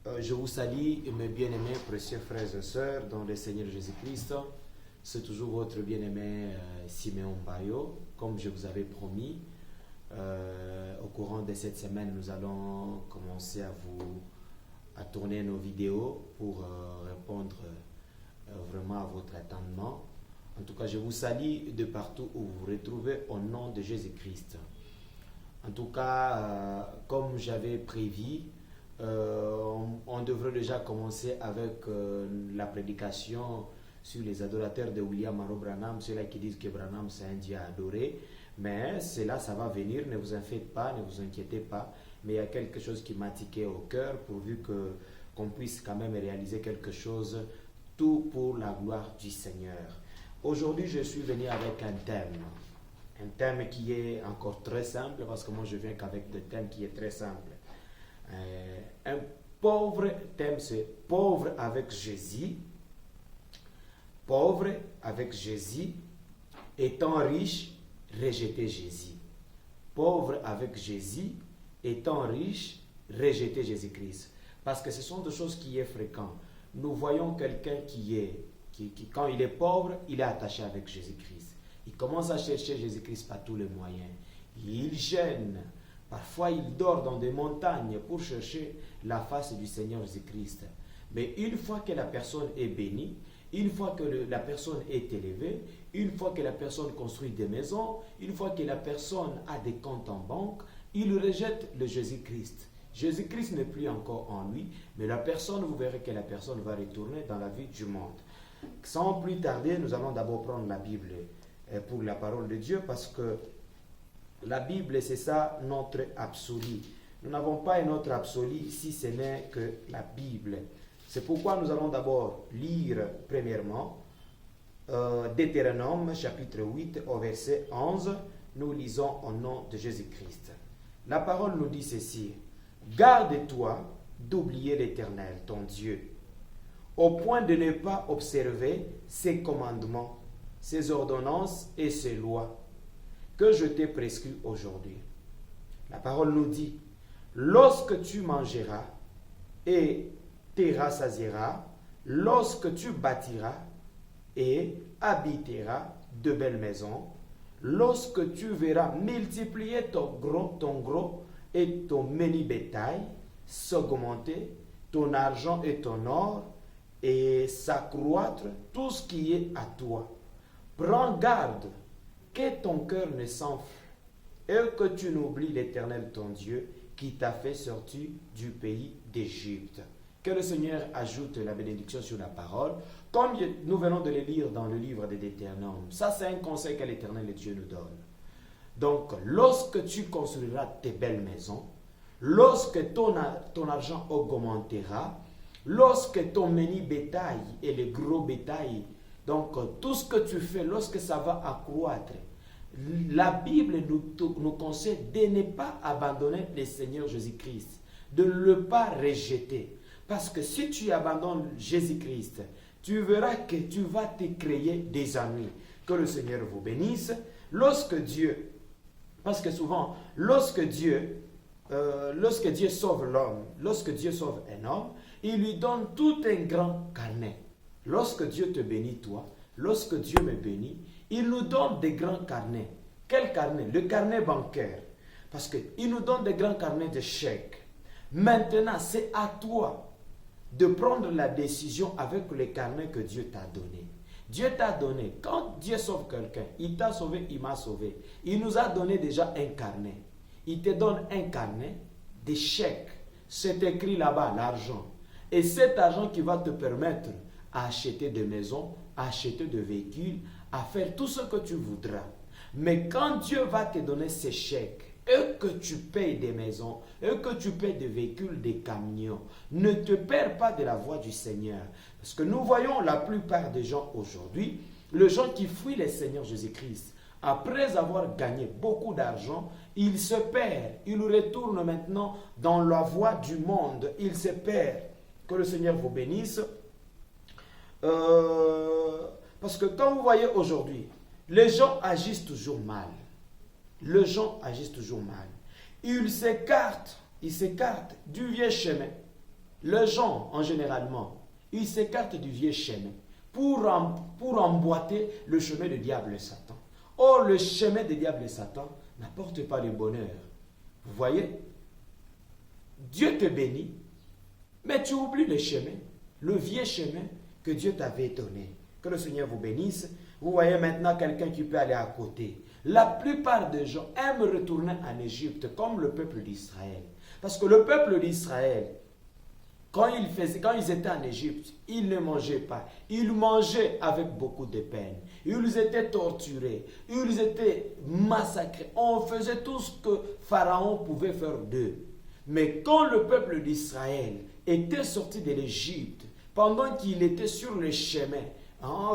Je vous salue, mes bien-aimés, précieux frères et sœurs, dans le Seigneur Jésus-Christ. C'est toujours votre bien-aimé Siméon Bayo. Comme je vous avais promis, au courant de cette semaine, nous allons commencer à tourner nos vidéos pour répondre vraiment à votre attendement. En tout cas, je vous salue de partout où vous vous retrouvez au nom de Jésus-Christ. En tout cas, comme j'avais prévu, on devrait déjà commencer avec la prédication sur les adorateurs de William Monroe Branham, ceux-là qui disent que Branham c'est un Dieu adoré. Mais cela, ça va venir, ne vous en faites pas, ne vous inquiétez pas. Mais il y a quelque chose qui m'a tiqué au cœur, pourvu qu'on puisse quand même réaliser quelque chose, tout pour la gloire du Seigneur. Aujourd'hui, je suis venu avec un thème qui est encore très simple, parce que moi je viens qu'avec des thèmes qui est très simple. Un pauvre thème, c'est pauvre avec Jésus. Pauvre avec Jésus, étant riche, rejeter Jésus. Pauvre avec Jésus, étant riche, rejeter Jésus-Christ. Parce que ce sont des choses qui sont fréquentes. Nous voyons quelqu'un qui quand il est pauvre, il est attaché avec Jésus-Christ. Il commence à chercher Jésus-Christ par tous les moyens. Il gêne. Parfois, il dort dans des montagnes pour chercher la face du Seigneur Jésus-Christ. Mais une fois que la personne est bénie, une fois que la personne est élevée, une fois que la personne construit des maisons, une fois que la personne a des comptes en banque, il rejette le Jésus-Christ. Jésus-Christ n'est plus encore en lui, mais la personne, vous verrez que la personne va retourner dans la vie du monde. Sans plus tarder, nous allons d'abord prendre la Bible pour la parole de Dieu, parce que la Bible, c'est ça notre absolu. Nous n'avons pas un autre absolu si ce n'est que la Bible. C'est pourquoi nous allons d'abord lire premièrement Deutéronome chapitre 8 au verset 11. Nous lisons au nom de Jésus-Christ. La parole nous dit ceci: garde-toi d'oublier l'Éternel, ton Dieu, au point de ne pas observer ses commandements, ses ordonnances et ses lois que je t'ai prescrits aujourd'hui. La parole nous dit: lorsque tu mangeras et te rassasieras, lorsque tu bâtiras et habiteras de belles maisons, lorsque tu verras multiplier ton gros et ton menu bétail s'augmenter, ton argent et ton or, et s'accroître tout ce qui est à toi. Prends garde que ton cœur ne s'enfle et que tu n'oublies l'Éternel ton Dieu qui t'a fait sortir du pays d'Égypte. Que le Seigneur ajoute la bénédiction sur la parole, comme nous venons de le lire dans le livre de Deutéronome. Ça, c'est un conseil que l'Éternel Dieu nous donne. Donc, lorsque tu construiras tes belles maisons, lorsque ton argent augmentera, lorsque ton menu bétail et le gros bétail, donc tout ce que tu fais, lorsque ça va accroître, la Bible nous conseille de ne pas abandonner le Seigneur Jésus-Christ, de ne le pas rejeter. Parce que si tu abandonnes Jésus-Christ, tu verras que tu vas te créer des ennuis. Que le Seigneur vous bénisse. Lorsque Dieu, parce que souvent, lorsque Dieu sauve l'homme, lorsque Dieu sauve un homme, il lui donne tout un grand carnet. Lorsque Dieu te bénit, toi, lorsque Dieu me bénit, il nous donne des grands carnets. Quel carnet? Le carnet bancaire. Parce qu'il nous donne des grands carnets de chèques. Maintenant, c'est à toi de prendre la décision avec les carnets que Dieu t'a donné. Dieu t'a donné. Quand Dieu sauve quelqu'un, il t'a sauvé, il m'a sauvé. Il nous a donné déjà un carnet. Il te donne un carnet de chèques. C'est écrit là-bas, l'argent. Et cet argent qui va te permettre à acheter des maisons, à acheter des véhicules, à faire tout ce que tu voudras. Mais quand Dieu va te donner ces chèques, et que tu payes des maisons, et que tu payes des véhicules, des camions, ne te perds pas de la voie du Seigneur. Parce que nous voyons la plupart des gens aujourd'hui, les gens qui fuient le Seigneur Jésus-Christ, après avoir gagné beaucoup d'argent, ils se perdent. Ils retournent maintenant dans la voie du monde. Ils se perdent. Que le Seigneur vous bénisse. Parce que quand vous voyez aujourd'hui, les gens agissent toujours mal. Les gens agissent toujours mal. Ils s'écartent du vieux chemin. les gens, en généralement, ils s'écartent du vieux chemin pour emboîter le chemin du diable et Satan. Or, le chemin du diable et Satan n'apporte pas le bonheur. Vous voyez, Dieu te bénit, mais tu oublies le chemin, le vieux chemin que Dieu t'avait donné. Que le Seigneur vous bénisse. Vous voyez maintenant quelqu'un qui peut aller à côté. La plupart des gens aiment retourner en Égypte comme le peuple d'Israël. Parce que le peuple d'Israël, quand ils étaient en Égypte, ils ne mangeaient pas. Ils mangeaient avec beaucoup de peine. Ils étaient torturés. Ils étaient massacrés. On faisait tout ce que Pharaon pouvait faire d'eux. Mais quand le peuple d'Israël était sorti de l'Égypte, pendant qu'il était sur le chemin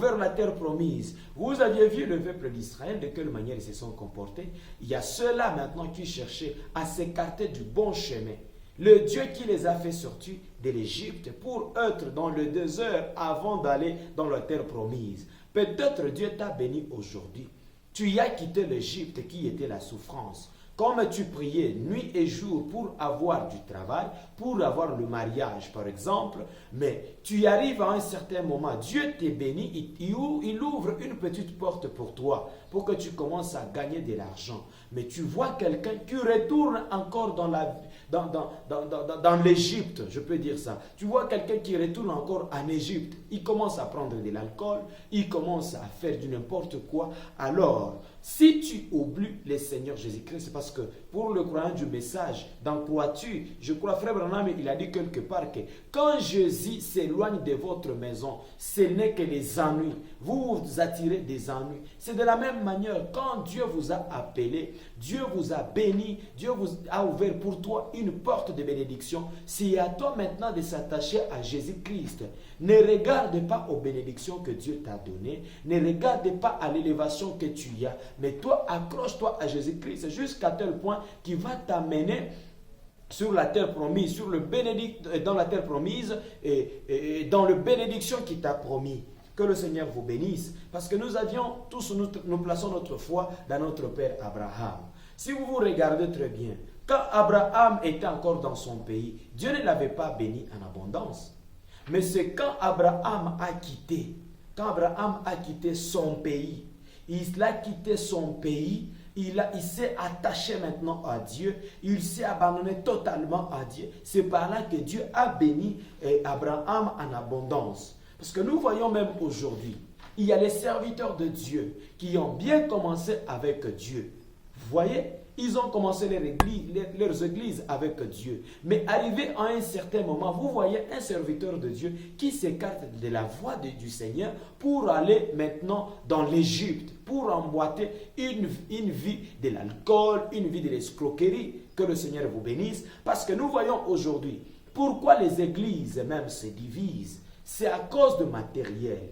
vers la terre promise, vous aviez vu le peuple d'Israël, de quelle manière ils se sont comportés. Il y a ceux-là maintenant qui cherchaient à s'écarter du bon chemin. Le Dieu qui les a fait sortir de l'Égypte pour être dans le désert avant d'aller dans la terre promise. Peut-être Dieu t'a béni aujourd'hui. Tu y as quitté l'Égypte qui était la souffrance. Comme tu priais nuit et jour pour avoir du travail, pour avoir le mariage par exemple, mais tu y arrives à un certain moment, Dieu t'est béni, il ouvre une petite porte pour toi, pour que tu commences à gagner de l'argent. Mais tu vois quelqu'un qui retourne encore dans l'Égypte, je peux dire ça. Tu vois quelqu'un qui retourne encore en Égypte, il commence à prendre de l'alcool, il commence à faire du n'importe quoi. Alors, si tu oublies le Seigneur Jésus-Christ, c'est parce que pour le croyant du message, dans crois-tu, je crois, frère Branham, il a dit quelque part que quand Jésus s'éloigne de votre maison, ce n'est que les ennuis. Vous vous attirez des ennuis. C'est de la même manière, quand Dieu vous a appelé, Dieu vous a béni, Dieu vous a ouvert pour toi une porte de bénédiction. C'est à toi maintenant de s'attacher à Jésus-Christ. Ne regarde pas aux bénédictions que Dieu t'a données. Ne regarde pas à l'élévation que tu as. Mais toi, accroche-toi à Jésus-Christ jusqu'à tel point qu'il va t'amener sur la terre promise, dans la terre promise et dans le bénédiction qu'il t'a promis. Que le Seigneur vous bénisse. Parce que nous plaçons notre foi dans notre Père Abraham. Si vous vous regardez très bien, quand Abraham était encore dans son pays, Dieu ne l'avait pas béni en abondance. Mais c'est quand Abraham a quitté son pays, il a quitté son pays, il s'est attaché maintenant à Dieu, il s'est abandonné totalement à Dieu. C'est par là que Dieu a béni Abraham en abondance. Parce que nous voyons même aujourd'hui, il y a les serviteurs de Dieu qui ont bien commencé avec Dieu. Vous voyez, ils ont commencé leurs églises avec Dieu. Mais arrivé à un certain moment, vous voyez un serviteur de Dieu qui s'écarte de la voie du Seigneur pour aller maintenant dans l'Égypte, pour emboîter une vie de l'alcool, une vie de l'escroquerie. Que le Seigneur vous bénisse. Parce que nous voyons aujourd'hui, pourquoi les églises même se divisent. C'est à cause de matériel.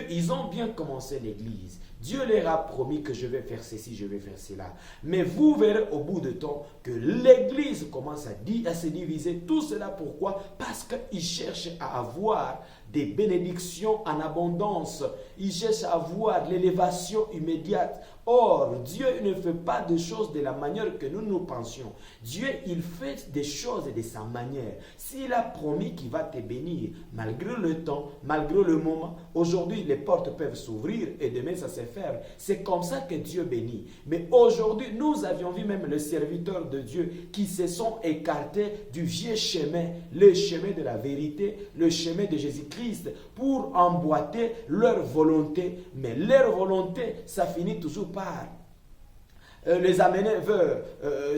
Ils ont bien commencé l'église. Dieu leur a promis que je vais faire ceci, je vais faire cela. Mais vous verrez au bout de temps que l'église commence à se diviser. Tout cela pourquoi? Parce qu'ils cherchent à avoir des bénédictions en abondance. Ils cherchent à avoir l'élévation immédiate. Or, Dieu ne fait pas des choses de la manière que nous pensions. Dieu, il fait des choses de sa manière. S'il a promis qu'il va te bénir, malgré le temps, malgré le moment, aujourd'hui, les portes peuvent s'ouvrir et demain, ça se ferme. C'est comme ça que Dieu bénit. Mais aujourd'hui, nous avions vu même les serviteurs de Dieu qui se sont écartés du vieux chemin, le chemin de la vérité, le chemin de Jésus-Christ, pour emboîter leur volonté. Mais leur volonté, ça finit toujours par les amener vers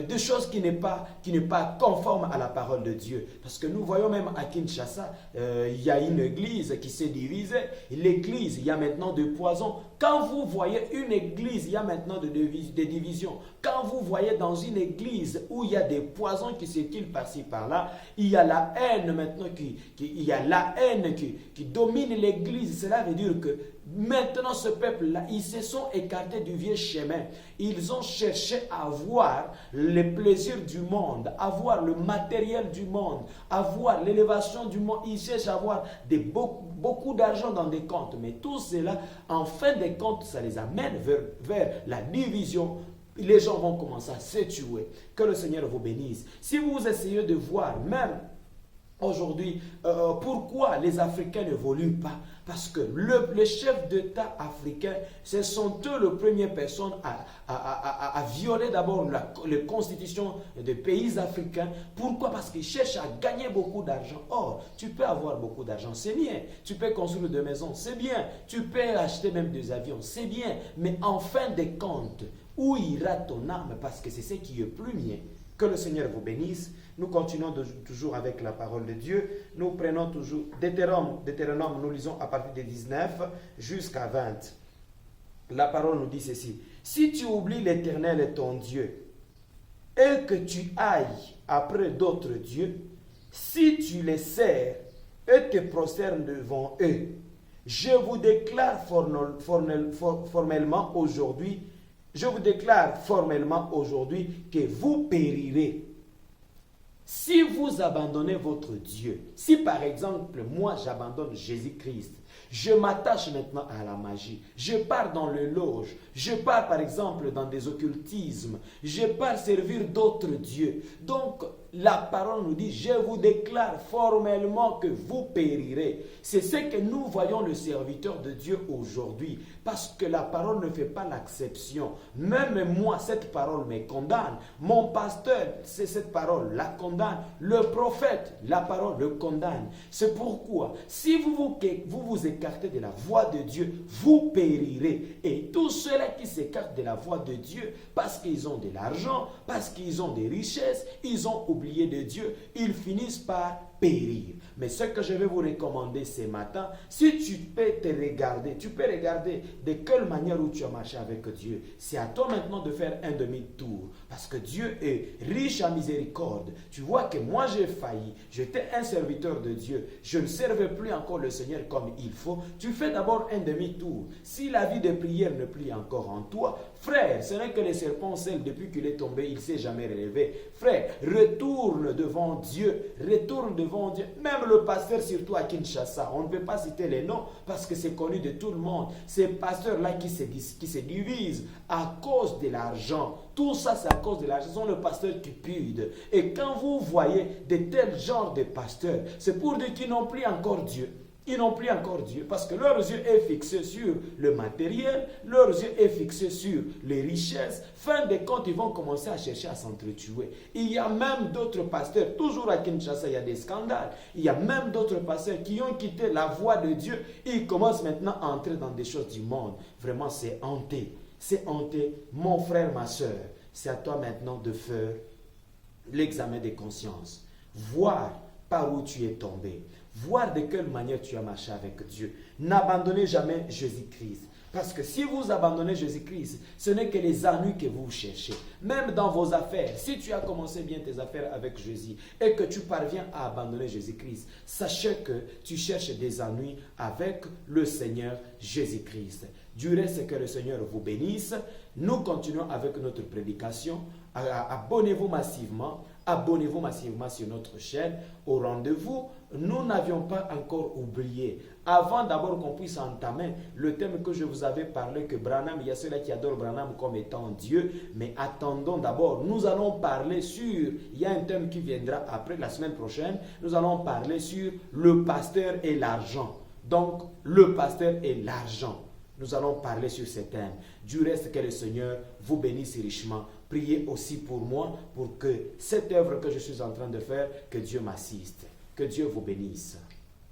des choses qui n'est pas conforme à la parole de Dieu. Parce que nous voyons même à Kinshasa, il y a une église qui s'est divisée. L'église, il y a maintenant des poisons. Quand vous voyez une église, il y a maintenant des divisions. Quand vous voyez dans une église où il y a des poisons qui circulent par-ci par-là, il y a la haine maintenant qui domine l'église. Cela veut dire que maintenant ce peuple-là, ils se sont écartés du vieux chemin. Ils ont cherché à avoir les plaisirs du monde, avoir le matériel du monde, avoir l'élévation du monde. Ils cherchent à avoir beaucoup d'argent dans des comptes. Mais tout cela, en fin de compte, ça les amène vers la division. Les gens vont commencer à se tuer. Que le Seigneur vous bénisse. Si vous essayez de voir même Aujourd'hui, pourquoi les Africains n'évoluent pas? Parce que les chefs d'État africains, ce sont eux les premières personnes à violer d'abord les constitutions des pays africains. Pourquoi? Parce qu'ils cherchent à gagner beaucoup d'argent. Or, tu peux avoir beaucoup d'argent, c'est bien. Tu peux construire des maisons, c'est bien. Tu peux acheter même des avions, c'est bien. Mais en fin de compte, où ira ton âme? Parce que c'est ce qui est plus mien. Que le Seigneur vous bénisse. Nous continuons toujours avec la parole de Dieu. Nous prenons toujours Deutéronome, nous lisons à partir de 19 jusqu'à 20. La parole nous dit ceci. Si tu oublies l'Éternel ton Dieu et que tu ailles après d'autres dieux, si tu les sers et te prosternes devant eux, je vous déclare formellement aujourd'hui que vous périrez. Si vous abandonnez votre Dieu, si par exemple moi j'abandonne Jésus-Christ, je m'attache maintenant à la magie, je pars dans le loge, je pars par exemple dans des occultismes, je pars servir d'autres dieux. Donc la parole nous dit, je vous déclare formellement que vous périrez. C'est ce que nous voyons le serviteur de Dieu aujourd'hui, parce que la parole ne fait pas l'exception. Même moi, cette parole me condamne. Mon pasteur, c'est cette parole la condamne. Le prophète, la parole le condamne. C'est pourquoi, si vous vous écartez de la voie de Dieu, vous périrez. Et tous ceux-là qui s'écartent de la voie de Dieu, parce qu'ils ont de l'argent, parce qu'ils ont des richesses, ils ont oublié de Dieu, ils finissent par périr. Mais ce que je vais vous recommander ce matin, si tu peux te regarder, tu peux regarder de quelle manière où tu as marché avec Dieu. C'est à toi maintenant de faire un demi-tour. Parce que Dieu est riche en miséricorde. Tu vois que moi j'ai failli. J'étais un serviteur de Dieu. Je ne servais plus encore le Seigneur comme il faut. Tu fais d'abord un demi-tour. Si la vie de prière ne plie encore en toi, frère, ce n'est que le serpent seul, depuis qu'il est tombé, il ne s'est jamais relevé. Frère, retourne devant Dieu. Retourne devant Dieu. Même le pasteur, surtout à Kinshasa, on ne peut pas citer les noms parce que c'est connu de tout le monde. Ces pasteurs-là qui se divisent à cause de l'argent. Tout ça, c'est à cause de l'argent. Ce sont les pasteurs qui puent. Et quand vous voyez de tels genres de pasteurs, c'est pour dire qu'ils n'ont plus encore Dieu. Ils n'ont plus encore Dieu parce que leurs yeux est fixé sur le matériel, leurs yeux est fixé sur les richesses. Fin de compte, ils vont commencer à chercher à s'entretuer. Il y a même d'autres pasteurs, toujours à Kinshasa, il y a des scandales. Il y a même d'autres pasteurs qui ont quitté la voie de Dieu. Ils commencent maintenant à entrer dans des choses du monde. Vraiment, c'est hanté. C'est hanté. Mon frère, ma soeur, c'est à toi maintenant de faire l'examen des consciences. Voir par où tu es tombé. Voir de quelle manière tu as marché avec Dieu. N'abandonnez jamais Jésus-Christ. Parce que si vous abandonnez Jésus-Christ, ce n'est que les ennuis que vous cherchez. Même dans vos affaires, si tu as commencé bien tes affaires avec Jésus et que tu parviens à abandonner Jésus-Christ, sachez que tu cherches des ennuis avec le Seigneur Jésus-Christ. Du reste, que le Seigneur vous bénisse. Nous continuons avec notre prédication. Abonnez-vous massivement sur notre chaîne. Au rendez-vous, nous n'avions pas encore oublié. Avant d'abord qu'on puisse entamer le thème que je vous avais parlé, que Branham, il y a ceux-là qui adorent Branham comme étant Dieu, mais attendons d'abord, nous allons parler sur, il y a un thème qui viendra après, la semaine prochaine, nous allons parler sur le pasteur et l'argent. Donc, le pasteur et l'argent. Nous allons parler sur ce thème. Du reste, que le Seigneur vous bénisse richement. Priez aussi pour moi, pour que cette œuvre que je suis en train de faire, que Dieu m'assiste. Que Dieu vous bénisse.